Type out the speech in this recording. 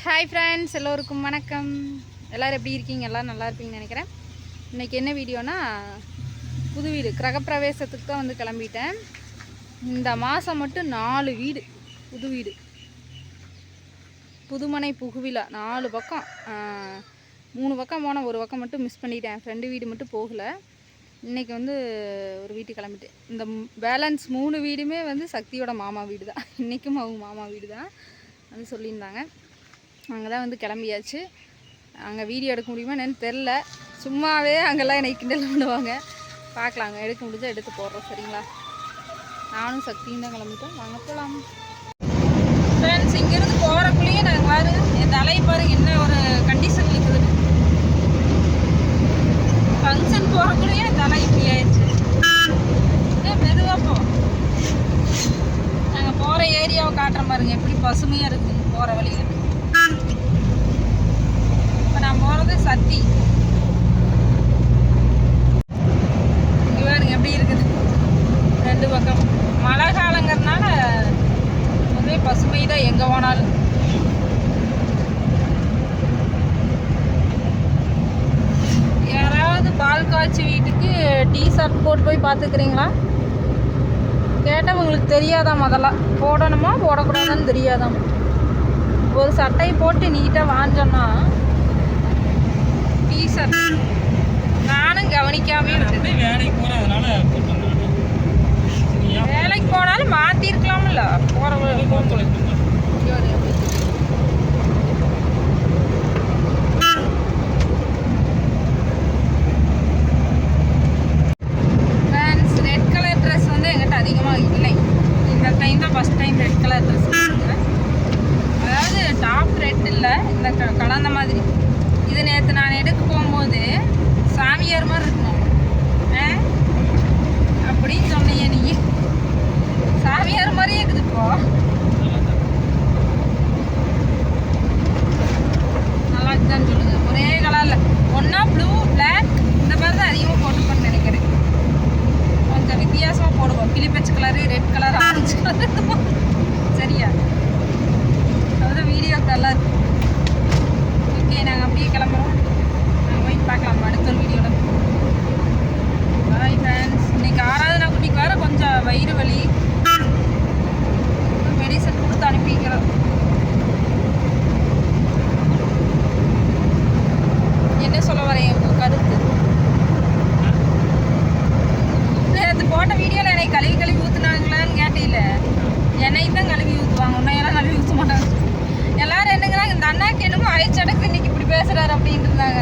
Hi friends, எல்லோருக்கும் வணக்கம். எல்லோரும் எப்படி இருக்கீங்க? எல்லோரும் நல்லா இருப்பீங்கன்னு நினைக்கிறேன். இன்றைக்கி என்ன வீடியோனா, புது வீடு கிரகப்பிரவேசத்துக்கு தான் வந்து கிளம்பிட்டேன். இந்த மாதம் மட்டும் 4 வீடு, புது வீடு, புதுமனை புகுவிழா 4 பக்கம், 3 பக்கம் போனால் ஒரு பக்கம் மட்டும் மிஸ் பண்ணிட்டேன். ஃப்ரெண்டு வீடு மட்டும் போகலை. இன்றைக்கி வந்து ஒரு வீட்டுக்கு கிளம்பிட்டேன். இந்த பேலன்ஸ் 3 வீடுமே வந்து சக்தியோட மாமா வீடு தான். இன்றைக்கும் அவங்க மாமா வீடு தான் வந்து சொல்லியிருந்தாங்க. அங்கே தான் வந்து கிளம்பியாச்சு. அங்கே வீடியோ எடுக்க முடியுமா என்னன்னு தெரில. சும்மாவே அங்கெல்லாம் என்னை கிண்டல் பண்ணுவாங்க. பார்க்கலாங்க, எடுக்க முடிஞ்சால் எடுத்து போடுறோம். சரிங்களா? நானும் சக்தியும் தான் கிளம்பிட்டோம். வாங்க போகலாம் ஃப்ரெண்ட்ஸ். இங்கேருந்து போகிறக்குள்ளேயே நாங்கள் பாரு, என் தலையை பாருங்க என்ன ஒரு கண்டிஷன் இருக்குது. ஃபங்க்ஷன் போகிறக்குள்ளேயே என் தலை இப்படி ஆயிடுச்சு. மெதுவாக போ. நாங்கள் போகிற ஏரியாவை காட்டுற பாருங்க, எப்படி பசுமையாக இருக்குது போகிற வழியில். இப்போ நான் போகிறது சத்தி. இங்கே பாருங்க எப்படி இருக்குது. 2 பக்கம் மழை காலங்கிறதுனால ஒரே பசுமை தான் எங்கே போனாலும். யாராவது பால் காய்ச்சி வீட்டுக்கு டீ ஷர்ட் போட்டு போய் பார்த்துக்கிறீங்களா? கேட்டால் உங்களுக்கு தெரியாதான், முதல்ல போடணுமா போடக்கூடாதான்னு தெரியாதாம். ஒரு சட்டையை போட்டு நீட்டாக வாஞ்சோன்னா டீஷர்ட் நானும் கவனிக்காமே விட்டு வேலைக்கு போனாலும் மாற்றிருக்கலாம்ல. போகிற ஃப்ரெண்ட்ஸ், ரெட் கலர் ட்ரெஸ் வந்து எங்கிட்ட அதிகமாக இல்லை. இந்த டைம் தான் first time red colour dress போட்டுக்கிறேன். அதாவது டாப் ரெட் இல்லை, இந்த கலந்த மாதிரி. இது நேற்று நான் எடுக்க போகும்போது சாமியார் மாதிரி இருக்கணும் அப்படின்னு சொன்னையே நீ. சாமியார் மாதிரியே இருக்குது இப்போ. நல்லா இருக்குதான்னு சொல்லுங்க. ஒரே கலரில் ஒன்றா ப்ளூ பிளாக் இந்த மாதிரி தான் அதிகமாக போட்டுப்போன்னு நினைக்கிறேன். கொஞ்சம் வித்தியாசமாக போடுவோம். கிளிப்பச்சை colour, red colour, orange colour. சரியா? அதாவது வீடியோ நல்லா இருக்கும். ஓகே, நாங்கள் அப்படியே கிளம்புறோம். நாங்கள் போய் பார்க்கலாம் அடுத்த ஒரு வீடியோவில். Bye friends. இன்றைக்கி ஆராதனா குட்டிக்கு வேறு கொஞ்சம் வயிறு வலி, மெடிசன் கொடுத்து அனுப்பிக்கிறோம். என்ன சொல்ல வரேன் உங்கள் கருத்து? நேற்று போட்ட வீடியோவில் என்னை கழுவி ஊற்றுனாங்களான்னு கேட்டீங்கள. என்னை தான் கழுவி ஊற்றுவாங்க, உன்னையெல்லாம் கழுவி ஊற்ற மாட்டாங்க. எல்லாரும் என்னங்கிறாங்க, இந்த அண்ணாக்கு என்னமோ ஆயிடுச்சடக்கு இன்னைக்கு இப்படி பேசுறாரு அப்படின்ட்டு இருந்தாங்க.